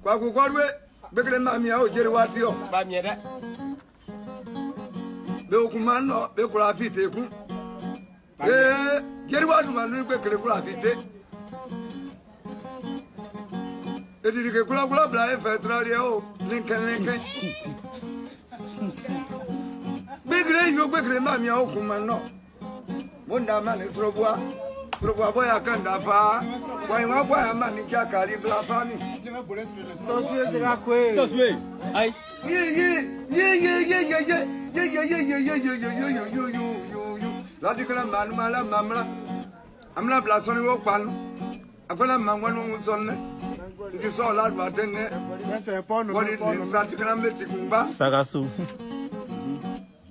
Kwaku Corwe, Beckley Mamia, Jerry Watio, Bamiera. Beokumano, Becula Fite. Jerry Watman, Becula Fite. It is a Kula Blind Fetrario, Lincoln. Big Ray, you Beckley Mamia, Okumano. Wonder man is Robois. Robois boy, I can't have why one boy a man in Jacari Blafani. So sweet. I. Radical man, Mamma. I'm not blaspheming walk pan. I'm gonna man one son. This is all out what in there. What it means, Radical Meticumba. Sagasu.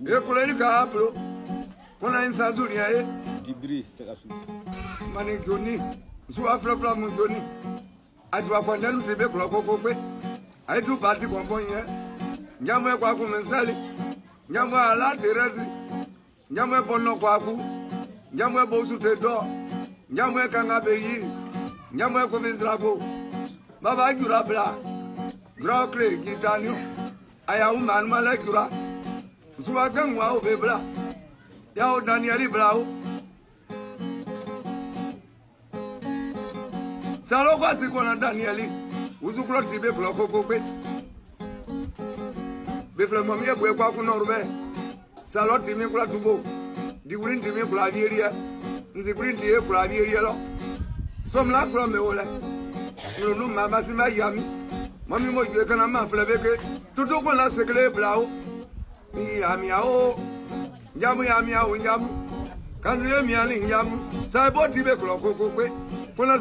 Ecolerica Apro. When I in Sazuria, Debris. Manicuni, Suafra Mugoni. I do a condemn to be clock. I do party componia. Jamwe Quakum and Sally. Jamwa Lati Resi. Jamwe Bono Quaku. Jamwe Bosu Tedo. Jamwe Kangabe. Jamwe Covidrago. Baba Gurabla. Grockley, Gitano. I am man Malacura. Suakan Wow Bebla. Yao Danieli Blau. Salo kwasi kona Danieli. Uzukula tibe kula kokope. Befle mami ebwe kwa kunorbe. Salo timi kula tubo. Digurin timi kula vieria. Nzigurin tiye kula vieria lo. Somla kula meole. Nunu mama sima yami. Mami mo yue kana ma flebeke. Tutu kona sekle blau. Yami yao. Njamu yami yao njamu. Kanu yemi yali njamu. Saibo tibe kula kokope. Kona